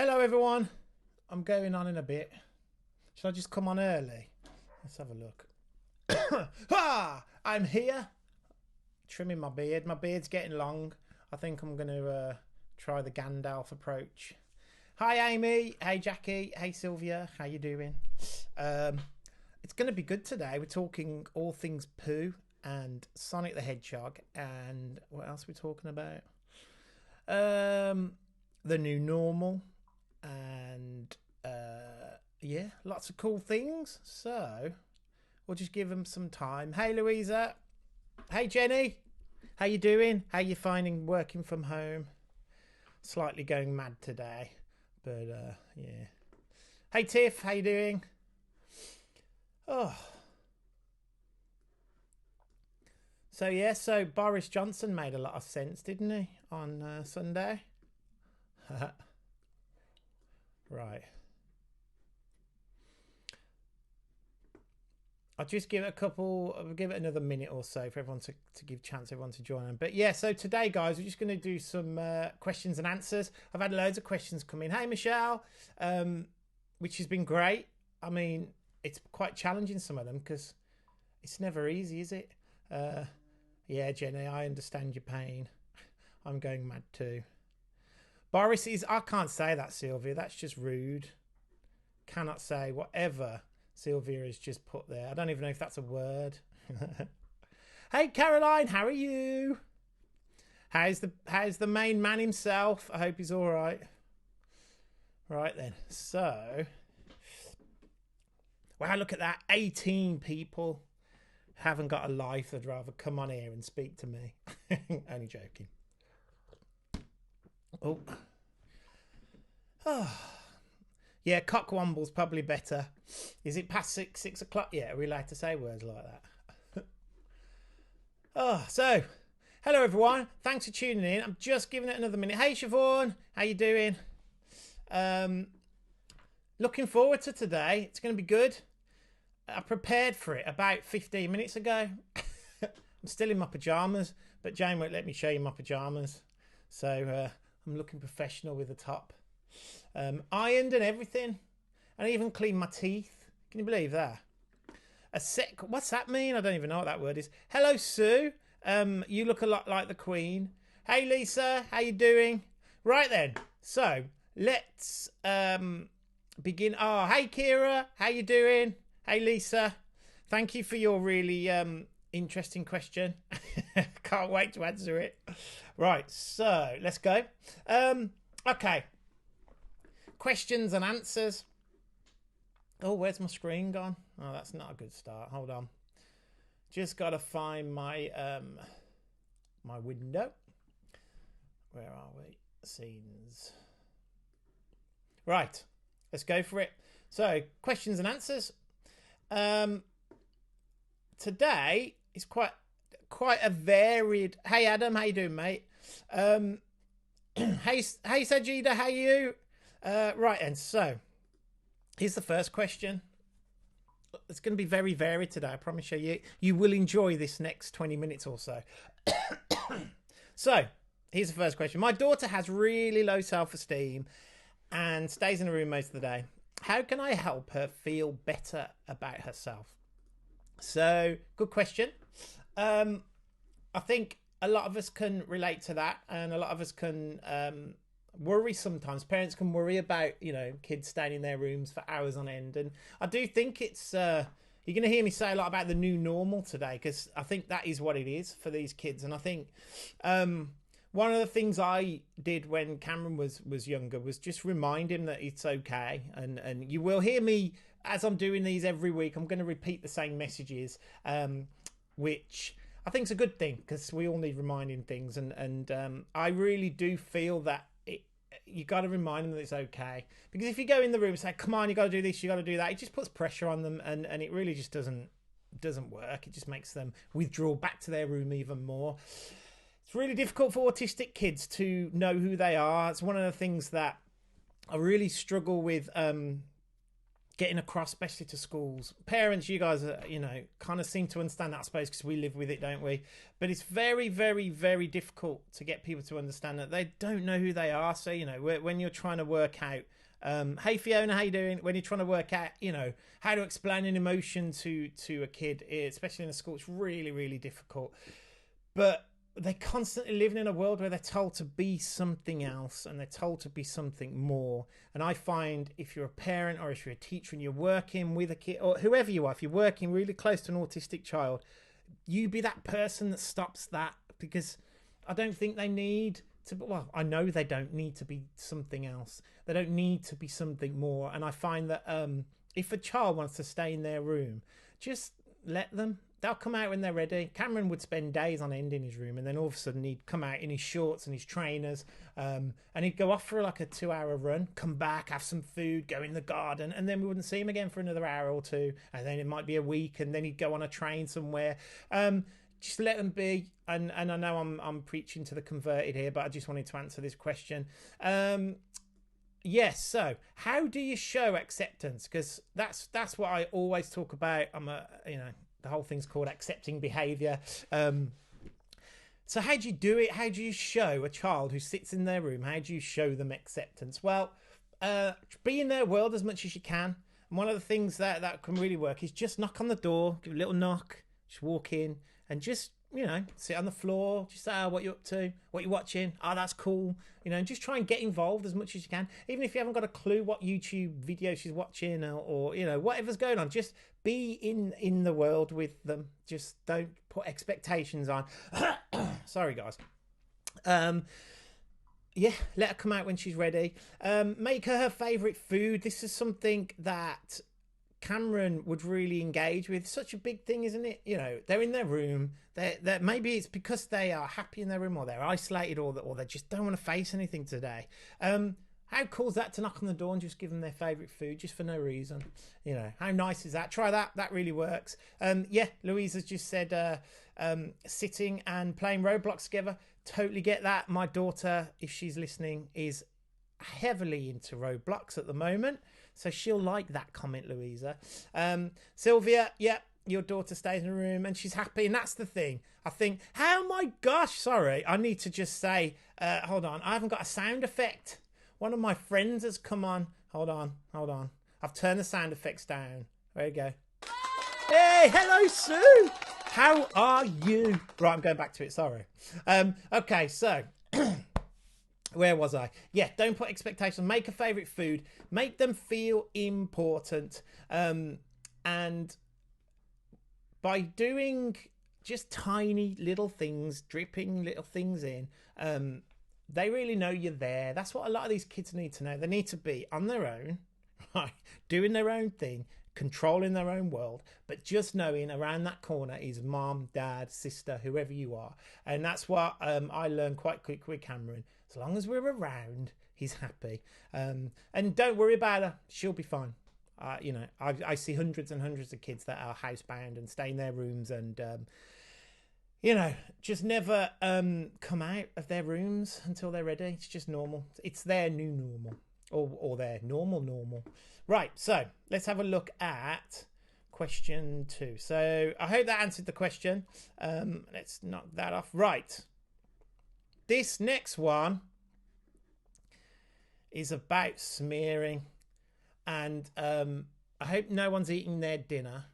Hello everyone, I'm going on in a bit. Shall I just come on early? Let's have a look. I'm here, trimming my beard. My beard's getting long. I think I'm going to try the Gandalf approach. Hi Amy, hey Jackie, hey Sylvia, how you doing? It's going to be good today. We're talking all things poo and Sonic the Hedgehog, and what else are we talking about? The new normal, and yeah, lots of cool things. So we'll just give them some time. Hey Louisa, hey Jenny, how you doing? How you finding working from home? Slightly going mad today, but yeah. Hey Tiff, how you doing? Oh, so yeah, so Boris Johnson made a lot of sense, didn't he, on Sunday? Right. I'll just give it I'll give it another minute or so for everyone to give chance everyone to join in. But yeah, so today, guys, we're just going to do some questions and answers. I've had loads of questions come in. Hey, Michelle, which has been great. I mean, it's quite challenging, some of them, because it's never easy, is it? Yeah, Jenny, I understand your pain. I'm going mad too. Boris is... I can't say that, Sylvia. That's just rude. Cannot say whatever Sylvia has just put there. I don't even know if that's a word. Hey, Caroline, how are you? How's the main man himself? I hope he's all right. Right then. So... wow, look at that. 18 people haven't got a life. They'd rather come on here and speak to me. Only joking. Oh. Yeah, cockwomble's probably better. Is it past 6 o'clock yet? Are we allowed to say words like that? Oh, so, hello everyone. Thanks for tuning in. I'm just giving it another minute. Hey Siobhan, how you doing? Looking forward to today. It's going to be good. I prepared for it about 15 minutes ago. I'm still in my pyjamas, but Jane won't let me show you my pyjamas. So I'm looking professional with the top. Ironed and everything. And I even cleaned my teeth. Can you believe that? What's that mean? I don't even know what that word is. Hello, Sue. You look a lot like the Queen. Hey, Lisa. How you doing? Right then. So let's begin. Oh, hey, Kira. How you doing? Hey, Lisa. Thank you for your really interesting question. Can't wait to answer it. Right. So let's go. Okay. Questions and answers. Oh, where's my screen gone? Oh, that's not a good start. Hold on. Just got to find my my window. Where are we? Scenes. Right. Let's go for it. So, questions and answers. Today is quite a varied. Hey Adam, how you doing, mate? Hey Sajida, how are you? Right, and so here's the first question. It's going to be very varied today. I promise you. You will enjoy this next 20 minutes or so. So here's the first question. My daughter has really low self-esteem and stays in a room most of the day. How can I help her feel better about herself? So, good question. I think a lot of us can relate to that, and a lot of us can worry sometimes. Parents can worry about, kids staying in their rooms for hours on end. And I do think it's, you're going to hear me say a lot about the new normal today, because I think that is what it is for these kids. And I think one of the things I did when Cameron was younger was just remind him that it's okay. And you will hear me, as I'm doing these every week, I'm going to repeat the same messages, which I think is a good thing, because we all need reminding things. And I really do feel that you got to remind them that it's okay. Because if you go in the room and say, come on, you got to do this, you got to do that, it just puts pressure on them, and it really just doesn't work. It just makes them withdraw back to their room even more. It's really difficult for autistic kids to know who they are. It's one of the things that I really struggle with getting across, especially to schools. Parents, you guys are, kind of seem to understand that, I suppose, because we live with it, don't we? But it's very, very, very difficult to get people to understand that they don't know who they are. So, when you're trying to work out, hey Fiona, how you doing? When you're trying to work out, how to explain an emotion to a kid, especially in a school, it's really, really difficult. But they're constantly living in a world where they're told to be something else and they're told to be something more. And I find if you're a parent or if you're a teacher and you're working with a kid or whoever you are, if you're working really close to an autistic child, you be that person that stops that, because I don't think they need to, well, I know they don't need to be something else. They don't need to be something more. And I find that if a child wants to stay in their room, just let them. They'll come out when they're ready. Cameron would spend days on end in his room, and then all of a sudden he'd come out in his shorts and his trainers, and he'd go off for like a 2-hour run, come back, have some food, go in the garden, and then we wouldn't see him again for another hour or two, and then it might be a week, and then he'd go on a train somewhere. Just let them be. And I know I'm preaching to the converted here, but I just wanted to answer this question. Yes, so how do you show acceptance? Because that's what I always talk about. The whole thing's called accepting behaviour. So how do you do it? How do you show a child who sits in their room, how do you show them acceptance? Well, be in their world as much as you can. And one of the things that can really work is just knock on the door, give a little knock, just walk in and just, sit on the floor, just say, what you're up to, what you're watching. Oh, that's cool. And just try and get involved as much as you can. Even if you haven't got a clue what YouTube video she's watching or whatever's going on, just be in the world with them. Just don't put expectations on. Sorry, guys. Let her come out when she's ready. Make her favourite food. This is something that Cameron would really engage with. Such a big thing, isn't it? They're in their room. They're maybe it's because they are happy in their room, or they're isolated, or they just don't want to face anything today. How cool is that to knock on the door and just give them their favourite food just for no reason? How nice is that? Try that. That really works. Louise has just said sitting and playing Roblox together. Totally get that. My daughter, if she's listening, is heavily into Roblox at the moment, so she'll like that comment, Louisa. Sylvia, your daughter stays in a room and she's happy, and that's the thing. I think, oh my gosh, sorry, I need to just say, hold on, I haven't got a sound effect. One of my friends has come on. Hold on. I've turned the sound effects down. There you go. Hey, hello, Sue. How are you? Right, I'm going back to it. Sorry. Okay, so where was I? Don't put expectations. Make a favourite food. Make them feel important. And by doing just tiny little things, dripping little things in, they really know you're there. That's what a lot of these kids need to know. They need to be on their own, right, doing their own thing, controlling their own world, but just knowing around that corner is mom, dad, sister, whoever you are. And that's what I learned quite quick with Cameron. As long as we're around, he's happy. And don't worry about her. She'll be fine. I see hundreds and hundreds of kids that are housebound and stay in their rooms and just never come out of their rooms until they're ready. It's just normal. It's their new normal, or their normal. Right, so let's have a look at question 2. So I hope that answered the question. Let's knock that off. Right. This next one is about smearing. And I hope no one's eating their dinner.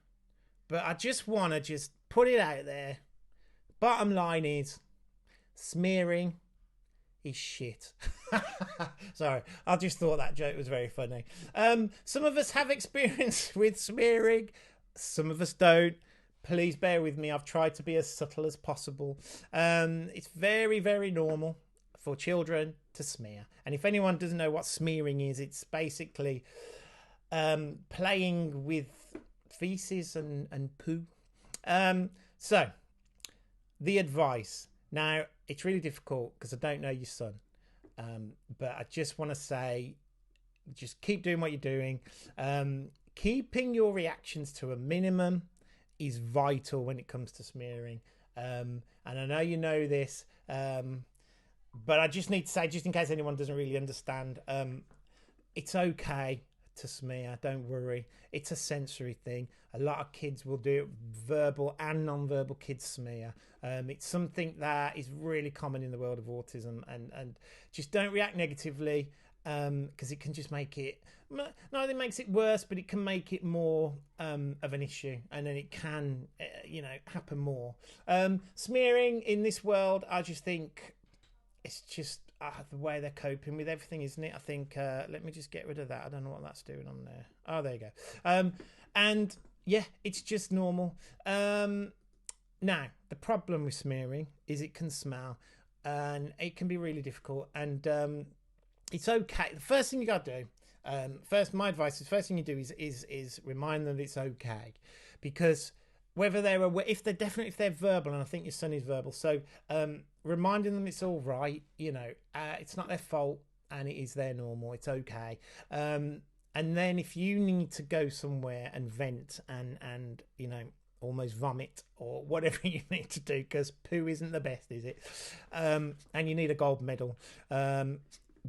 But I just want to just put it out there. Bottom line is, smearing is shit. Sorry, I just thought that joke was very funny. Some of us have experience with smearing. Some of us don't. Please bear with me. I've tried to be as subtle as possible. It's very, very normal for children to smear. And if anyone doesn't know what smearing is, it's basically playing with feces and poo. So the advice. Now, it's really difficult because I don't know your son. But I just want to say, just keep doing what you're doing. Keeping your reactions to a minimum is vital when it comes to smearing. And I know you know this, but I just need to say, just in case anyone doesn't really understand, it's okay to smear. Don't worry. It's a sensory thing. A lot of kids will do it, verbal and non-verbal kids smear. It's something that is really common in the world of autism, and just don't react negatively, because it can just make it, not only makes it worse, but it can make it more of an issue, and then it can, happen more. Smearing in this world, I just think it's just the way they're coping with everything, isn't it? I think, let me just get rid of that. I don't know what that's doing on there. Oh, there you go. And yeah, it's just normal. Now, the problem with smearing is it can smell, and it can be really difficult. And it's okay. The first thing you got to do, my advice is, first thing you do is remind them that it's okay, because whether they're aware, if they're verbal, and I think your son is verbal, so reminding them it's all right, it's not their fault, and it is their normal, it's okay. And then if you need to go somewhere and vent and almost vomit or whatever you need to do, because poo isn't the best, is it? And you need a gold medal.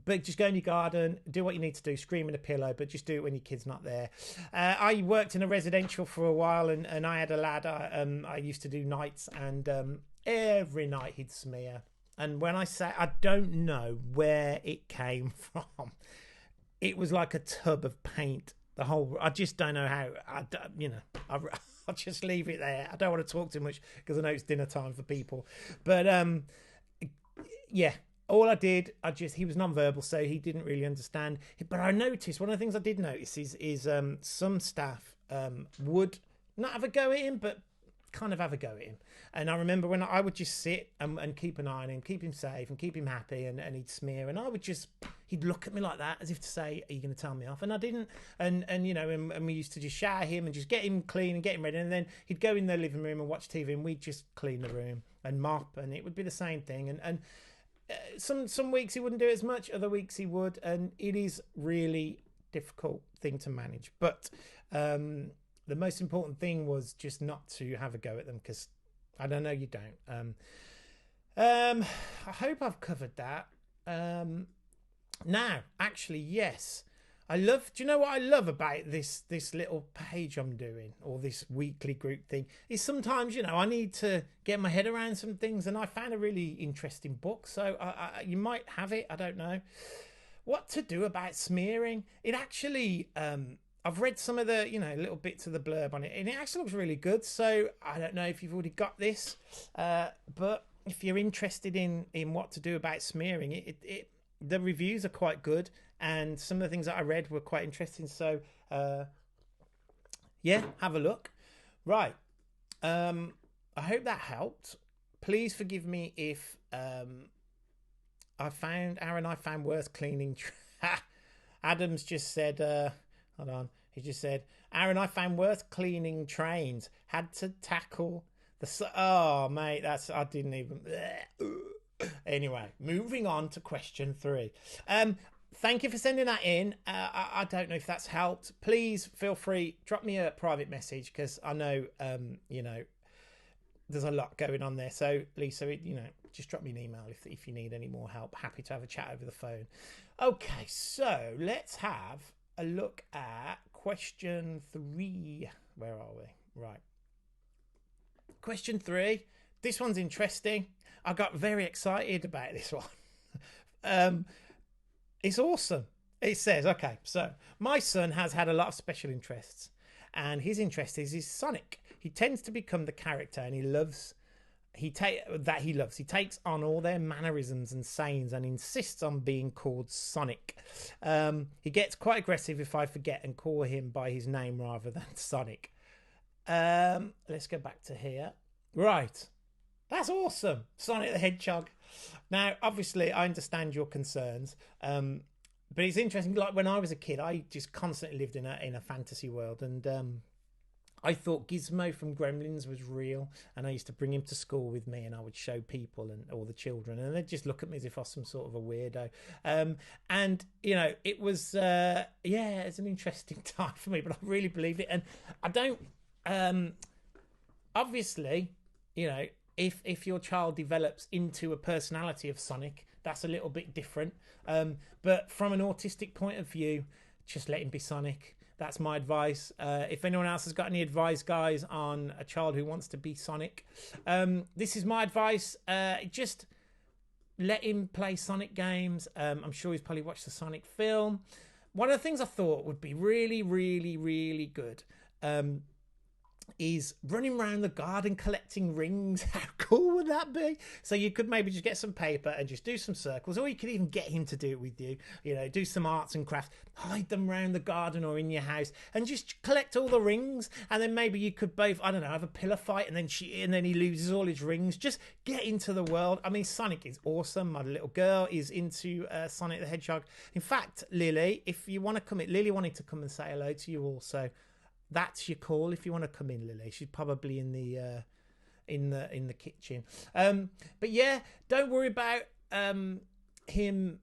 But just go in your garden, do what you need to do, scream in a pillow, but just do it when your kid's not there. I worked in a residential for a while, and I had a lad, I used to do nights, and every night he'd smear. And when I say, I don't know where it came from. It was like a tub of paint. I just don't know how, I'll just leave it there. I don't want to talk too much because I know it's dinner time for people. But yeah. All I did, he was non-verbal, so he didn't really understand. But I noticed, one of the things I did notice is some staff would not have a go at him, but kind of have a go at him. And I remember when I would just sit and keep an eye on him, keep him safe and keep him happy, and he'd smear. And he'd look at me like that, as if to say, are you going to tell me off? And I didn't. And we used to just shower him and just get him clean and get him ready. And then he'd go in the living room and watch TV, and we'd just clean the room and mop, and it would be the same thing. And some weeks he wouldn't do it as much, other weeks he would, and it is really difficult thing to manage. But the most important thing was just not to have a go at them, because I don't know, you don't. I hope I've covered that. Now, actually, yes. Do you know what I love about this little page I'm doing, or this weekly group thing, is sometimes, I need to get my head around some things, and I found a really interesting book. So you might have it, I don't know. What to do about smearing. It actually, I've read some of the, little bits of the blurb on it, and it actually looks really good. So I don't know if you've already got this, but if you're interested in what to do about smearing, the reviews are quite good, and some of the things that I read were quite interesting. So yeah, have a look. Right. I hope that helped. Please forgive me if Aaron, I found worse cleaning. Adam's just said, hold on. He just said, Aaron, I found worse cleaning trains. Had to tackle oh, mate, I didn't even. Anyway, moving on to question 3. Thank you for sending that in. I don't know if that's helped. Please feel free, drop me a private message, because I know, there's a lot going on there. So, Lisa, just drop me an email if you need any more help. Happy to have a chat over the phone. Okay, so let's have a look at question 3. Where are we? Right. Question 3. This one's interesting. I got very excited about this one. It's awesome. It says, okay, so my son has had a lot of special interests, and his interest is Sonic. He tends to become the character, and he takes on all their mannerisms and sayings, and insists on being called Sonic. He gets quite aggressive if I forget and call him by his name rather than Sonic. Let's go back to here. Right. That's awesome. Sonic the Hedgehog. Now, obviously, I understand your concerns, but it's interesting. Like when I was a kid, I just constantly lived in a fantasy world, and I thought Gizmo from Gremlins was real, and I used to bring him to school with me, and I would show people and all the children, and they'd just look at me as if I was some sort of a weirdo. And it was it's an interesting time for me, but I really believed it, and I don't. Obviously, if your child develops into a personality of Sonic, that's a little bit different. But from an autistic point of view, just let him be Sonic. That's my advice. If anyone else has got any advice, guys, on a child who wants to be Sonic, this is my advice. Just let him play Sonic games. I'm sure he's probably watched the Sonic film. One of the things I thought would be really, really, really good is running around the garden collecting rings. How cool would that be? So you could maybe just get some paper and just do some circles, or you could even get him to do it with you. You know, do some arts and crafts, hide them around the garden or in your house, and just collect all the rings. And then maybe you could both, I don't know, have a pillar fight, and then he loses all his rings. Just get into the world. I mean, Sonic is awesome. My little girl is into Sonic the Hedgehog. In fact, Lily, if you want to come in, Lily wanted to come and say hello to you also. That's your call if you want to come in, Lily. She's probably in the kitchen. But yeah, don't worry about him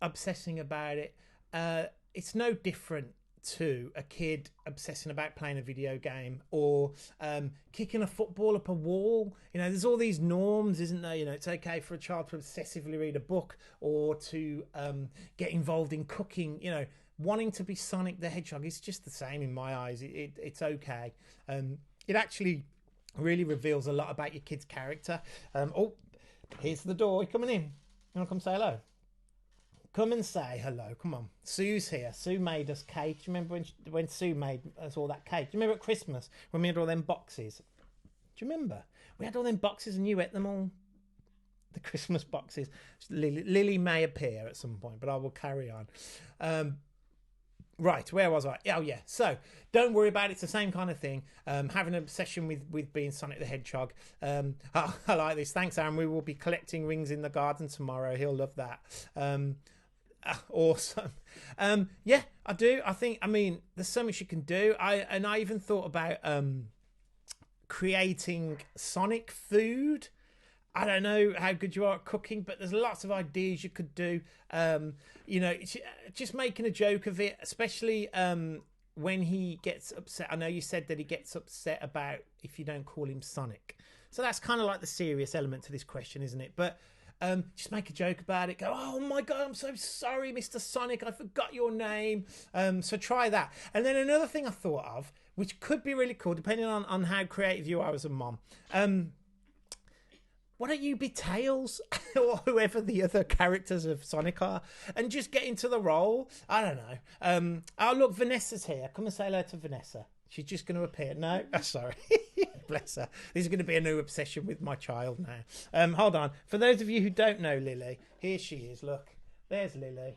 obsessing about it. It's no different to a kid obsessing about playing a video game or kicking a football up a wall. You know, there's all these norms, isn't there? You know, it's okay for a child to obsessively read a book or to get involved in cooking. You know, wanting to be Sonic the Hedgehog is just the same in my eyes. It's okay. It actually really reveals a lot about your kid's character. Oh, here's the door. You're coming in. You want to come say hello? Come and say hello. Come on. Sue's here. Sue made us cake. Do you remember when Sue made us all that cake? Do you remember at Christmas when we had all them boxes? Do you remember? We had all them boxes and you ate them all. The Christmas boxes. Lily may appear at some point, but I will carry on. Right, where was I? Oh, yeah. So, don't worry about it. It's the same kind of thing. Having an obsession with being Sonic the Hedgehog. I like this. Thanks, Aaron. We will be collecting rings in the garden tomorrow. He'll love that. Awesome. Yeah, I do. I mean, there's so much you can do. I even thought about creating Sonic food. I don't know how good you are at cooking, but there's lots of ideas you could do. You know, just making a joke of it, especially when he gets upset. I know you said that he gets upset about if you don't call him Sonic. So that's kind of like the serious element to this question, isn't it? But just make a joke about it. Go, oh my God, I'm so sorry, Mr. Sonic. I forgot your name. So try that. And then another thing I thought of, which could be really cool, depending on how creative you are as a mom. Why don't you be Tails or whoever the other characters of Sonic are and just get into the role? I don't know. Oh, look, Vanessa's here. Come and say hello to Vanessa. She's just going to appear. No? Oh, sorry. Bless her. This is going to be a new obsession with my child now. Hold on. For those of you who don't know Lily, here she is. Look. There's Lily.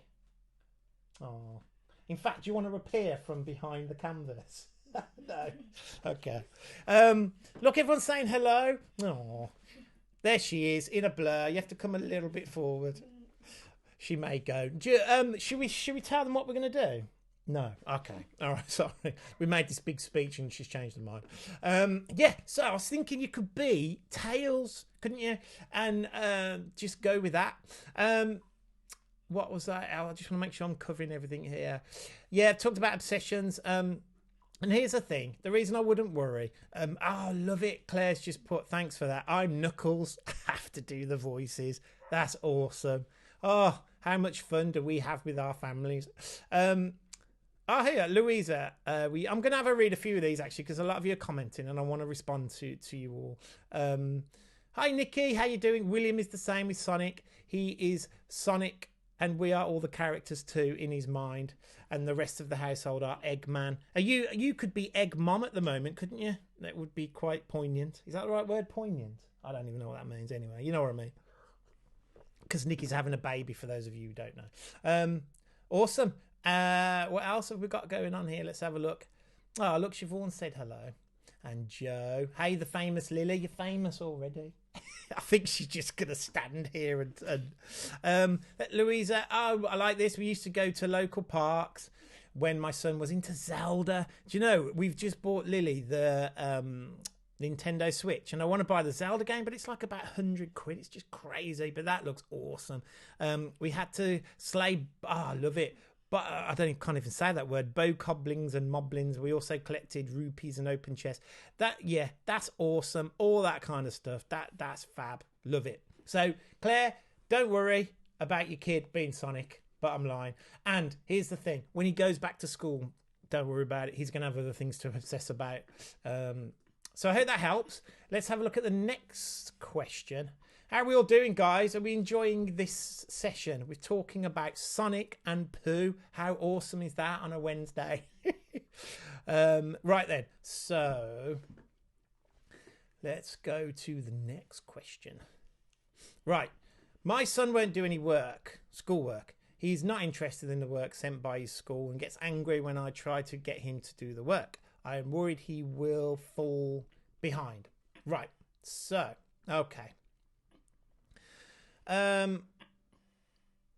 Oh. In fact, do you want to appear from behind the canvas? No. Okay. Look, everyone's saying hello. Oh. There she is in a blur. You have to come a little bit forward. She may go. Should we tell them what we're going to do? No. Okay. All right. Sorry. We made this big speech and she's changed her mind. Yeah. So I was thinking you could be Tails, couldn't you? And just go with that. What was that? I just want to make sure I'm covering everything here. Yeah. I've talked about obsessions. And here's the thing, the reason I wouldn't worry, oh, love it, Claire's just put, thanks for that. I'm Knuckles, I have to do the voices. That's awesome. Oh, how much fun do we have with our families? Oh, here, Louisa, I'm going to have a read a few of these, actually, because a lot of you are commenting, and I want to respond to you all. Hi, Nikki, how you doing? William is the same with Sonic. He is Sonic, and we are all the characters too in his mind, and the rest of the household are Eggman. You could be Egg Mom at the moment, couldn't you? That would be quite poignant. Is that the right word, poignant? I don't even know what that means anyway. You know what I mean? Because Nikki's having a baby, for those of you who don't know. Awesome. What else have we got going on here? Let's have a look. Oh, look, Siobhan said hello. And Joe. Hey, the famous Lily. You're famous already. I think she's just going to stand here and Louisa, oh, I like this. We used to go to local parks when my son was into Zelda. Do you know, we've just bought Lily the Nintendo Switch, and I want to buy the Zelda game, but it's like about 100 quid. It's just crazy, but that looks awesome. We had to slay, I love it. But I can't even say that word. Bokoblins and moblins. We also collected rupees and open chests. That's awesome. All that kind of stuff. That's fab. Love it. So, Claire, don't worry about your kid being Sonic. bottom line. And here's the thing, when he goes back to school, don't worry about it, he's going to have other things to obsess about. So I hope that helps. Let's have a look at the next question. How are we all doing, guys? Are we enjoying this session? We're talking about Sonic and Pooh. How awesome is that on a Wednesday? Right then, so let's go to the next question. Right, my son won't do any schoolwork. He's not interested in the work sent by his school and gets angry when I try to get him to do the work. I am worried he will fall behind. Right, so, okay. Oh,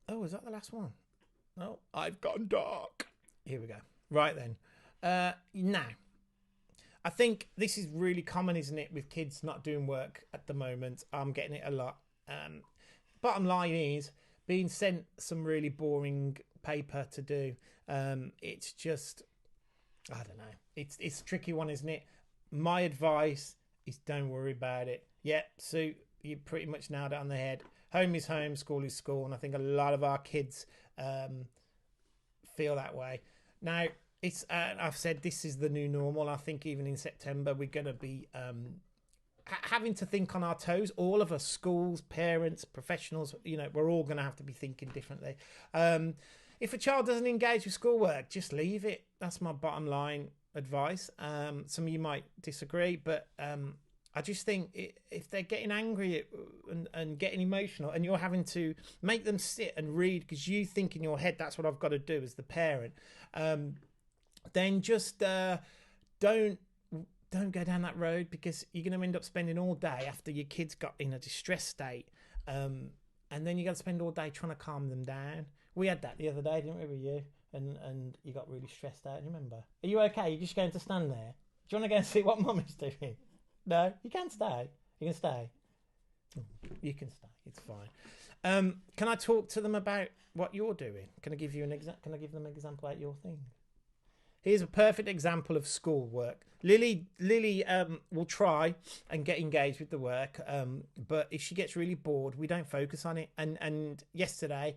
was that the last one? Oh, I've gone dark. Here we go. Right then. Now, I think this is really common, isn't it, with kids not doing work at the moment. I'm getting it a lot. Bottom line is, being sent some really boring paper to do. It's just, I don't know. It's a tricky one, isn't it? My advice is don't worry about it. Yeah, so you pretty much nailed it on the head. Home is home, school is school, and I think a lot of our kids feel that way. Now, it's I've said this is the new normal. I think even in September we're going to be having to think on our toes. All of us, schools, parents, professionals, we're all going to have to be thinking differently. If a child doesn't engage with schoolwork, just leave it. That's my bottom line advice. Some of you might disagree, but I just think if they're getting angry and getting emotional and you're having to make them sit and read because you think in your head that's what I've got to do as the parent, then just don't go down that road, because you're going to end up spending all day after your kids got in a distressed state, and then you got to spend all day trying to calm them down. We had that the other day, didn't we, with you? And you got really stressed out. Do you remember? Are you okay? You're just going to stand there? Do you want to go and see what Mum is doing? No, you can stay. You can stay. You can stay. It's fine. Can I talk to them about what you're doing? Can I give you Can I give them an example about your thing? Here's a perfect example of schoolwork. Lily will try and get engaged with the work, but if she gets really bored, we don't focus on it. And yesterday,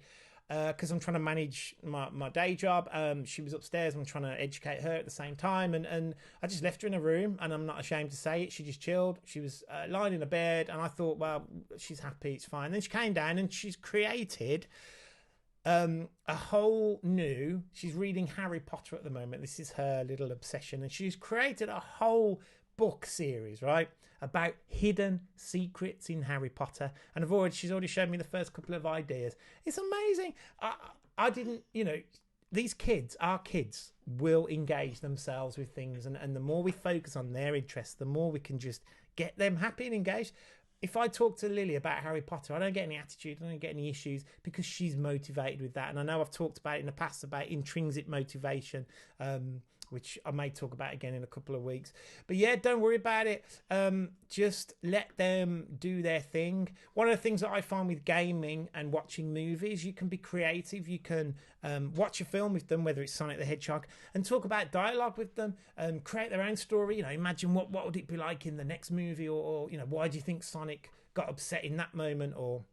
because I'm trying to manage my day job, she was upstairs. I'm trying to educate her at the same time, and I just left her in a room, and I'm not ashamed to say it. She just chilled. She was lying in a bed, and I thought, well, she's happy, it's fine. Then she came down and she's created a whole new, she's reading Harry Potter at the moment. This is her little obsession, and she's created a whole book series, right, about hidden secrets in Harry Potter. And she's already shown me the first couple of ideas. It's amazing. I didn't, these kids, our kids, will engage themselves with things, and the more we focus on their interests, the more we can just get them happy and engaged. If I talk to Lily about Harry Potter, I don't get any attitude, I don't get any issues, because she's motivated with that. And I know I've talked about it in the past about intrinsic motivation, which I may talk about again in a couple of weeks. But yeah, don't worry about it. Just let them do their thing. One of the things that I find with gaming and watching movies, you can be creative. You can watch a film with them, whether it's Sonic the Hedgehog, and talk about dialogue with them, create their own story. Imagine what would it be like in the next movie, or why do you think Sonic got upset in that moment, or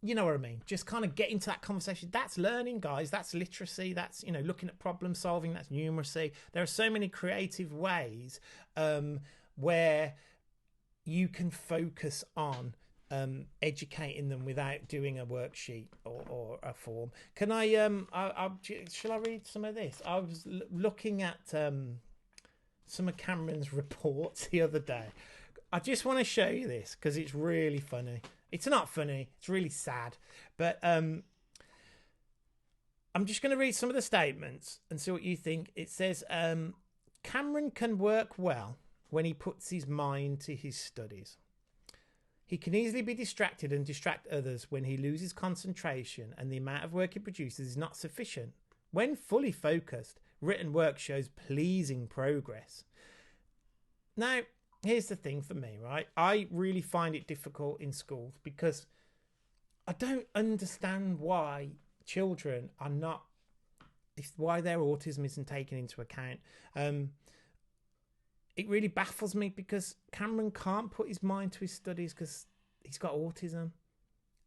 you know what I mean? Just kind of get into that conversation. That's learning, guys. That's literacy. That's, looking at problem solving. That's numeracy. There are so many creative ways where you can focus on educating them without doing a worksheet or a form. Can I, shall I read some of this? I was looking at some of Cameron's reports the other day. I just want to show you this because it's really funny. It's not funny. It's really sad. But I'm just going to read some of the statements and see what you think. It says, Cameron can work well when he puts his mind to his studies. He can easily be distracted and distract others when he loses concentration and the amount of work he produces is not sufficient. When fully focused, written work shows pleasing progress. Now, here's the thing for me, right? I really find it difficult in schools because I don't understand why children are not, why their autism isn't taken into account. It really baffles me because Cameron can't put his mind to his studies because he's got autism.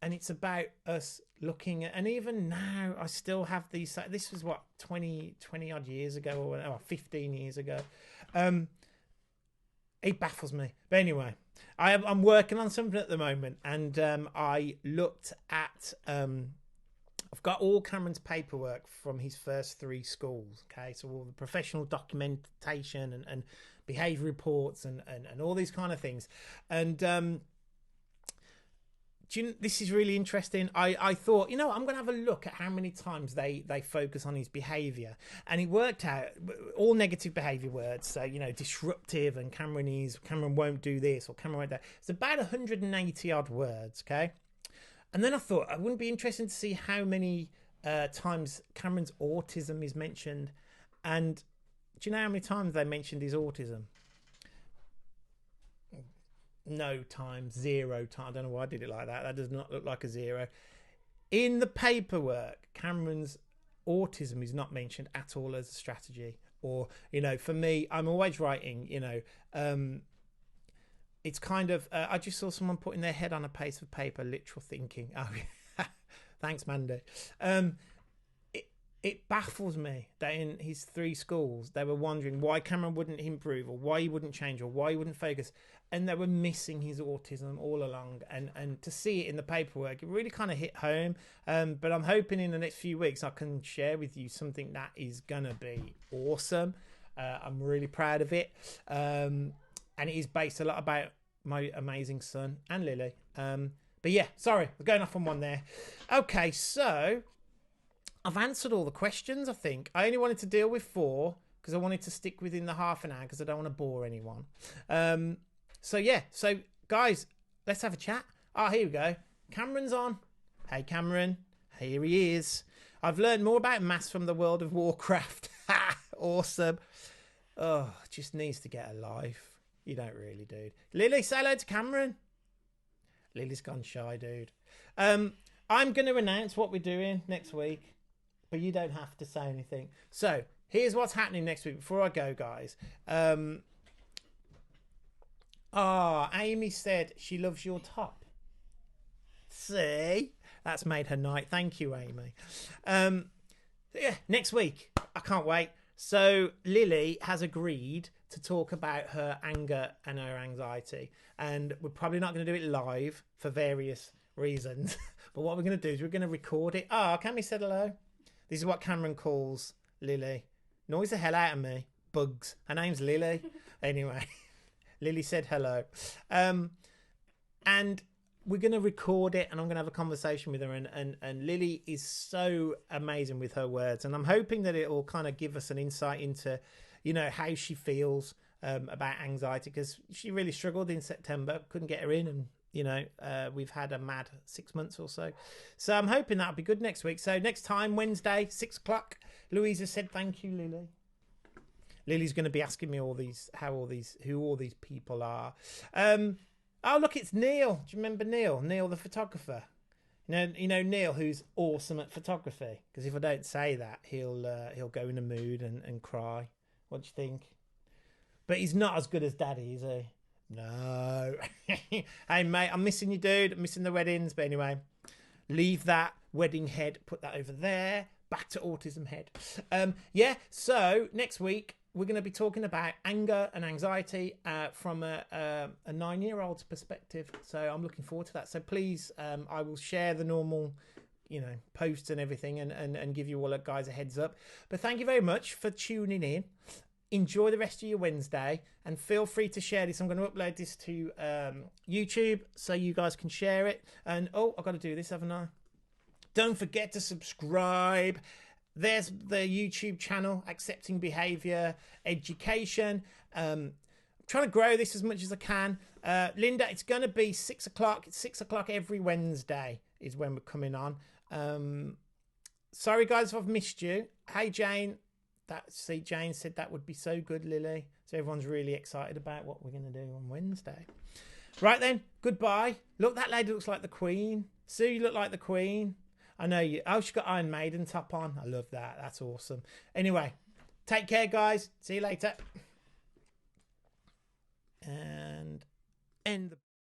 and it's about us looking at, and even now I still have these. This was what 20 odd years ago, or 15 years ago. It baffles me, but anyway, I'm working on something at the moment, and I looked at I've got all Cameron's paperwork from his first 3 schools. Okay, so all the professional documentation and behaviour reports and all these kind of things. And this is really interesting. I thought, I'm going to have a look at how many times they focus on his behaviour, and it worked out all negative behaviour words. So disruptive and Cameron won't do this, or Cameron won't do that. It's about 180 odd words. Okay. And then I thought it wouldn't be interesting to see how many times Cameron's autism is mentioned. And do you know how many times they mentioned his autism? No times, 0 times. I don't know why I did it like that. That does not look like a 0. In the paperwork, Cameron's autism is not mentioned at all as a strategy. Or, for me, I'm always writing, it's kind of, I just saw someone putting their head on a piece of paper, literal thinking. Oh, thanks, Mandy. It baffles me that in his 3 schools, they were wondering why Cameron wouldn't improve, or why he wouldn't change, or why he wouldn't focus. And they were missing his autism all along. And to see it in the paperwork, it really kind of hit home. But I'm hoping in the next few weeks, I can share with you something that is going to be awesome. I'm really proud of it. And it is based a lot about my amazing son and Lily. But yeah, sorry, we're going off on one there. Okay, so I've answered all the questions, I think. I only wanted to deal with 4 because I wanted to stick within the half an hour because I don't want to bore anyone. So yeah, so guys, let's have a chat. Oh, here we go. Cameron's on. Hey, Cameron. Here he is. I've learned more about maths from the world of Warcraft. Awesome. Oh, just needs to get a life. You don't really, dude. Lily, say hello to Cameron. Lily's gone shy, dude. I'm going to announce what we're doing next week, but you don't have to say anything. So here's what's happening next week before I go, guys. Amy said she loves your top. See? That's made her night. Thank you, Amy. Yeah, next week. I can't wait. So Lily has agreed to talk about her anger and her anxiety. And we're probably not going to do it live for various reasons. But what we're going to do is we're going to record it. Cammy said hello. This is what Cameron calls Lily. Annoys the hell out of me. Bugs. Her name's Lily. Anyway, Lily said hello. And we're going to record it, and I'm going to have a conversation with her. And Lily is so amazing with her words. And I'm hoping that it will kind of give us an insight into, how she feels about anxiety, because she really struggled in September, couldn't get her in. And, we've had a mad 6 months or so. So I'm hoping that'll be good next week. So next time, Wednesday, 6 o'clock. Louisa said, thank you, Lily. Lily's going to be asking me who all these people are. Oh, look, it's Neil. Do you remember Neil? Neil, the photographer. You know Neil, who's awesome at photography. Because if I don't say that, he'll go in a mood and cry. What do you think? But he's not as good as Daddy, is he? No. Hey, mate, I'm missing you, dude. I'm missing the weddings. But anyway, leave that wedding head. Put that over there. Back to autism head. Yeah, so next week, we're going to be talking about anger and anxiety from a 9-year-old's perspective. So I'm looking forward to that. So please, I will share the normal, posts and everything and give you all guys a heads up. But thank you very much for tuning in. Enjoy the rest of your Wednesday and feel free to share this. I'm going to upload this to YouTube so you guys can share it. And, I've got to do this, haven't I? Don't forget to subscribe. There's the YouTube channel, Accepting Behaviour Education. I'm trying to grow this as much as I can. Linda, it's going to be 6 o'clock. It's 6 o'clock every Wednesday is when we're coming on. Sorry, guys, if I've missed you. Hey, Jane. Jane said that would be so good, Lily. So everyone's really excited about what we're going to do on Wednesday. Right then, goodbye. Look, that lady looks like the Queen. Sue, you look like the Queen. I know you. Oh, she's got Iron Maiden top on. I love that. That's awesome. Anyway, take care, guys. See you later. And end the...